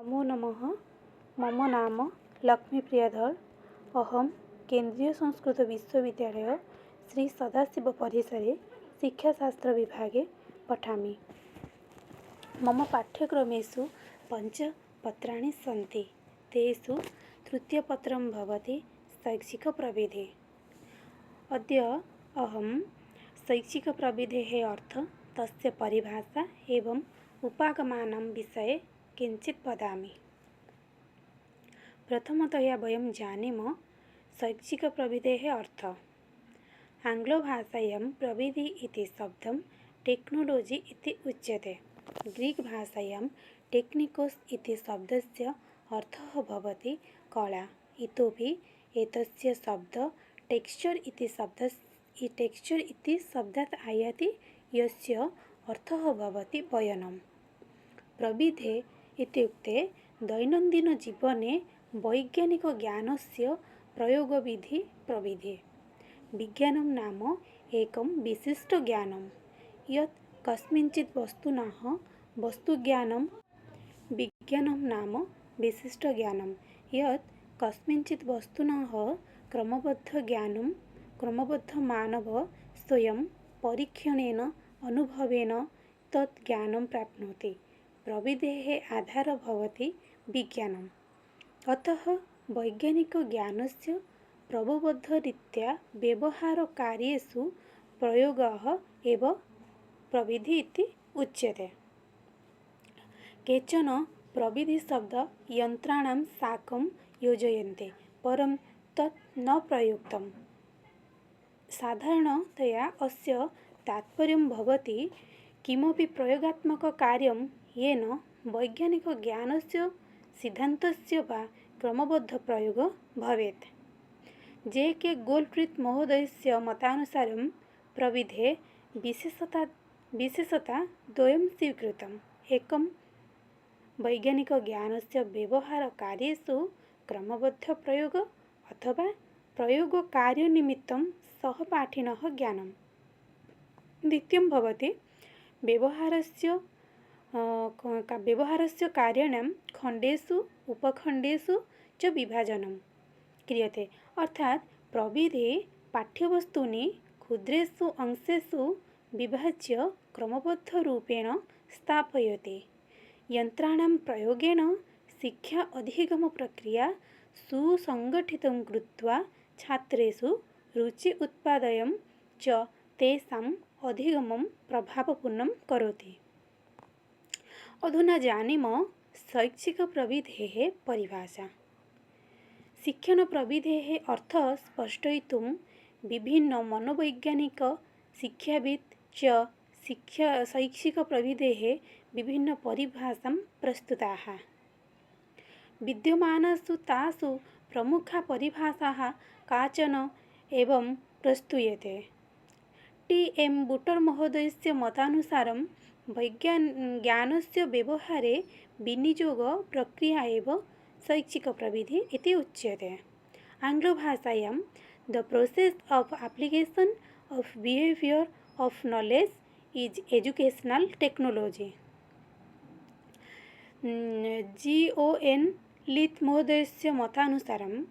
नमो नमः। मम नाम लक्ष्मीप्रियाधर। अहम केन्द्रीय संस्कृत विश्वविद्यालय श्री सदाशिव परिसरे शिक्षाशास्त्र विभागे पठामि। मम पाठ्यक्रमेषु पञ्चपत्राणि सन्ति। तेषु तृतीयपत्रं भवति शैक्षिकप्रविधिः। अद्य अहं शैक्षिकप्रविधेः अर्थः, तस्य परिभाषा एवं उपागमानां विषये किञ्चित् वदामि। प्रथमतया वयं जानीम शैक्षिकप्रविधेः अर्थः। आङ्ग्लभाषायां प्रविधि इति शब्दं टेक्नोलॉजी इति उच्यते। ग्रीक् भाषायां टेक्निकोस् इति शब्दस्य अर्थः भवति कला। इतोपि एतस्य शब्दः टेक्स्चर् इति शब्दात् आयाति, यस्य अर्थः भवति वयनं। प्रविधे इत्युक्ते दैनन्दिनजीवने वैज्ञानिकज्ञानस्य प्रयोगविधि प्रविधेः। विज्ञानं नाम एकं विशिष्टज्ञानं यत् कस्मिंश्चित् वस्तुनः वस्तुज्ञानं। विज्ञानं नाम विशिष्टज्ञानं यत् कस्मिंश्चित् वस्तुनः क्रमबद्धज्ञानं क्रमबद्धमानव स्वयं परीक्षणेन अनुभवेन तत् ज्ञानं प्राप्नोति। प्रविधेः आधारः भवति विज्ञानम्। अतः वैज्ञानिकज्ञानस्य प्रबोधरीत्या व्यवहारकार्येषु प्रयोगः एव प्रविधिः इति उच्यते। केचन प्रविधिशब्दः यन्त्राणां साकं योजयन्ते, परं तत् न प्रयुक्तम्। साधारणतया अस्य तात्पर्यं भवति किमपि प्रयोगात्मककार्यं येन वैज्ञानिकज्ञानस्य सिद्धान्तस्य वा क्रमबद्धप्रयोगः भवेत्। जे के गोल्ड्स्मित् महोदयस्य मतानुसारं प्रविधेः विशेषता द्वयं स्वीकृतम्। एकं वैज्ञानिकज्ञानस्य व्यवहारकार्येषु क्रमबद्धप्रयोगः अथवा प्रयोगकार्यनिमित्तं सहपाठिनः ज्ञानं। द्वितीयं भवति व्यवहारस्य कार्याणां खण्डेषु उपखण्डेषु च विभाजनं क्रियते। अर्थात् प्रविधे पाठ्यवस्तूनि क्षुद्रेषु अंशेषु विभाज्य क्रमबद्धरूपेण स्थापयति। यन्त्राणां प्रयोगेण शिक्षा अधिगमप्रक्रिया सुसङ्गठितं कृत्वा छात्रेषु रुचि उत्पादयन् च तेषाम् अधिगमं प्रभावपूर्णं करोति। अधुना जानीम शैक्षिकप्रविधेः परिभाषा। शिक्षणप्रविधेः अर्थः स्पष्टयितुं विभिन्नमनोवैज्ञानिकशिक्षाविद् च शैक्षिकप्रविधेः विभिन्नपरिभाषां प्रस्तुताः। विद्यमानासु तासु प्रमुखाः परिभाषाः काचन एवं प्रस्तूयते। टी.एम्. बुटर् महोदयस्य मतानुसारं ज्ञानस्य व्यवहारे विनियोगप्रक्रिया एव शैक्षिकप्रविधिः इति उच्यते। आङ्ग्लभाषायां the process of application of behaviour of knowledge is educational technology. G O N. Leith महोदयस्य मतानुसारं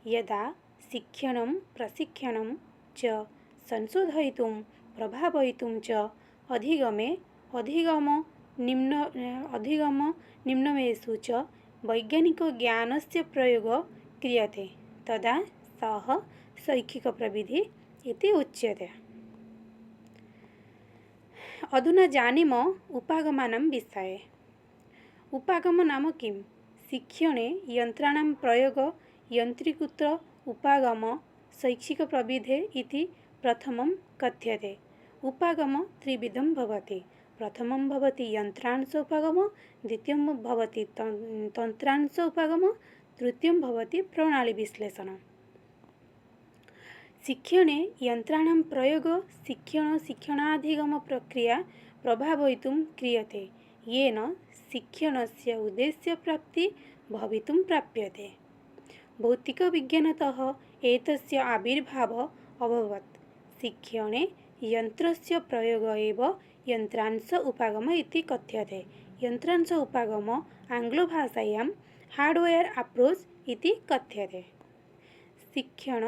यदा शिक्षणं प्रशिक्षणं च संशोधयितुं प्रभावयितुं च अधिगमनिम्नमेषु च वैज्ञानिकज्ञानस्य प्रयोगः क्रियते, तदा सः शैक्षिकप्रविधिः इति उच्यते। अधुना जानीम उपागमानां विषये। उपागमः नाम किं? शिक्षणे यन्त्राणां प्रयोगः यन्त्रीकृत उपागमः शैक्षिकप्रविधेः इति प्रथमं कथ्यते। उपागमः त्रिविधं भवति। प्रथमं भवति यन्त्रांश उपागमः, द्वितीयं भवति तन्त्रांश उपागमः, तृतीयं भवति प्रणालीविश्लेषणम्। शिक्षणे यन्त्राणां प्रयोगः शिक्षणाधिगमप्रक्रिया प्रभावयितुं क्रियते, येन शिक्षणस्य उद्देश्यप्राप्तिः भवितुं प्राप्यते। भौतिकविज्ञानतः एतस्य आविर्भावः अभवत्। शिक्षणे यन्त्रस्य प्रयोगः एव यन्त्रांश उपागमः इति कथ्यते। यन्त्रांश उपागम आङ्ग्लभाषायां हार्डवेयर अप्रोच इति कथ्यते। शिक्षण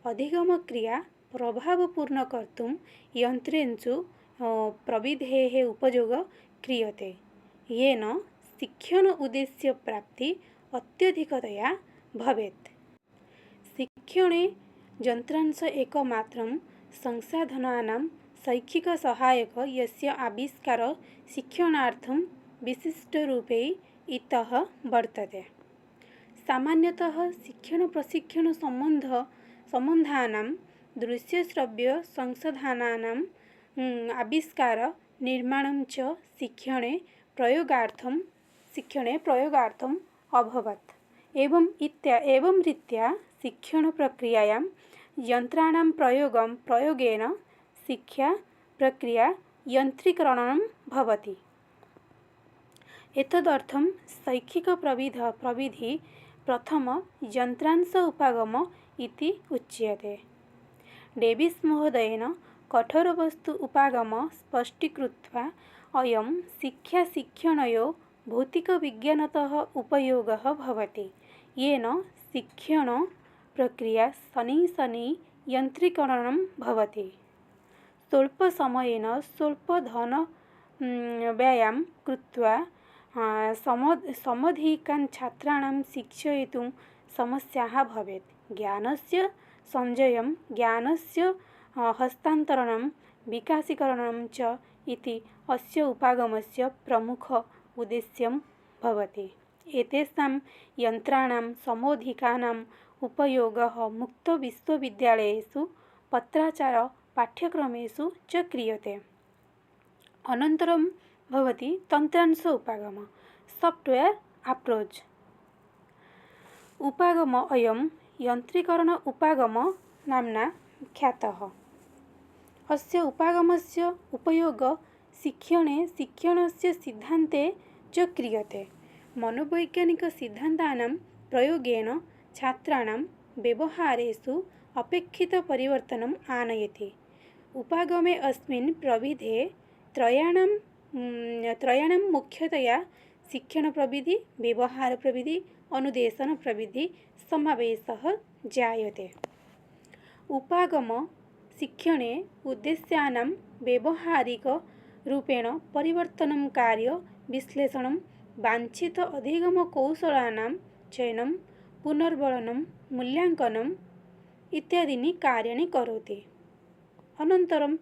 अधिगमक्रिया प्रभावपूर्ण कर्तुं यन्त्रेषु प्रविधेः उपयोगः क्रियते, येन शिक्षण उद्देश्यप्राप्ति अत्यधिकतया भवेत्। शिक्षणे यन्त्रांश एकमात्रं संसाधनानां शैक्षिकसहायक यस्य आविष्कार शिक्षणार्थं विशिष्टरूपे इतः वर्तते। सामान्यतः शिक्षणप्रशिक्षणसम्बन्धानां दृश्यश्रव्यसंसाधनानां आविष्कार निर्माणं च शिक्षणे प्रयोगार्थम् अभवत्। एवं रीत्या शिक्षणप्रक्रियायां यन्त्राणां प्रयोगेन शिक्षाप्रक्रिया यन्त्रीकरणं भवति। एतदर्थं शैक्षिकप्रविधि प्रथम यन्त्रांश उपागम इति उच्यते। डेविस् महोदयेन कठोरवस्तु उपागम स्पष्टीकृत्वा अयं शिक्षणयोः भौतिकविज्ञानतः उपयोगः भवति, येन शिक्षणप्रक्रिया शनैः यन्त्रीकरणं भवति। स्वल्पसमयेन स्वल्पधनव्ययं कृत्वा समधिकान् छात्राणां शिक्षयितुं समस्याः भवेत्। ज्ञानस्य सञ्चयं, ज्ञानस्य हस्तान्तरणं, विकासीकरणं च इति अस्य उपागमस्य प्रमुख उद्देश्यं भवति। एतेषां यन्त्राणां समधिकानाम् उपयोगः मुक्तविश्वविद्यालयेषु पत्राचारपाठ्यक्रमेषु च क्रियते। अनन्तरं भवति तन्त्रांश उपागम सॉफ्टवेयर अप्रोच। उपागम अयं यन्त्रीकरण उपागम नाम्ना ख्यातः। अस्य उपागमस्य उपयोगः शिक्षणस्य सिद्धान्ते च क्रियते। मनोवैज्ञानिकसिद्धान्तानां प्रयोगेन छात्राणां व्यवहारेषु अपेक्षितपरिवर्तनम् आनयति। उपागमे अस्मिन् प्रविधे त्रयाणां मुख्यतया शिक्षणप्रविधि, व्यवहारप्रविधि, अनुदेशनप्रविधि समावेशः जायते। उपागम शिक्षणे उद्देश्यानां व्यवहारिकरूपेण परिवर्तनं, कार्य विश्लेषणं, वाञ्छित अधिगमकौशलानां चयनं, पुनर्गणनं, मूल्याङ्कनम् इत्यादीनि कार्याणि करोति। अनन्तरम्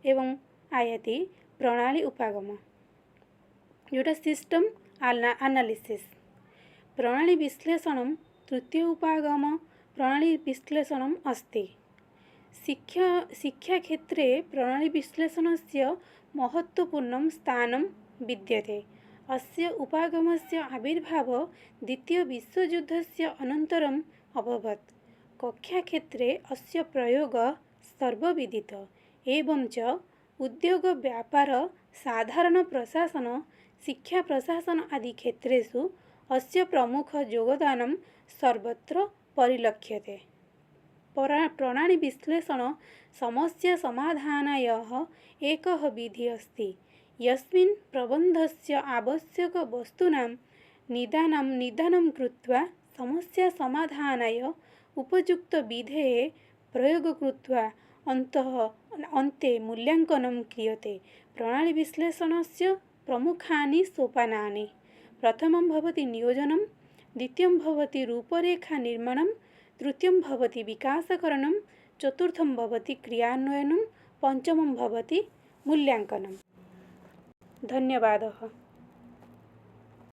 एवम् आयाति प्रणाली उपागम, जोटा सिस्टम एनालिसिस। प्रणाली विश्लेषणं तृतीय उपागम प्रणाली विश्लेषणम् अस्ति। शिक्षाक्षेत्रे प्रणालीविश्लेषणस्य महत्त्वपूर्णं स्थानं विद्यते। अस्य उपागमस्य आविर्भावः द्वितीयविश्वयुद्धस्य अनन्तरम् अभवत्। कक्षाक्षेत्रे अस्य प्रयोगः सर्वविदितः। एवं च उद्योग, व्यापार, साधारणप्रशासन, शिक्षाप्रशासन आदि क्षेत्रेषु अस्य प्रमुखयोगदानं सर्वत्र परिलक्ष्यते। प्रणालीविश्लेषण समस्यासमाधानाय एकः विधिः अस्ति, यस्मिन् प्रबन्धस्य आवश्यकवस्तूनां निदानं कृत्वा समस्यासमाधानाय उपयुक्तविधेः प्रयोगं कृत्वा अन्ते मूल्याङ्कनं क्रियते। प्रणालीविश्लेषणस्य प्रमुखानि सोपानानि: प्रथमं भवति नियोजनं, द्वितीयं भवति रूपरेखानिर्माणं, तृतीयं भवति विकासकरणं, चतुर्थं भवति क्रियान्वयनं, पञ्चमं भवति मूल्याङ्कनम्। धन्यवादः।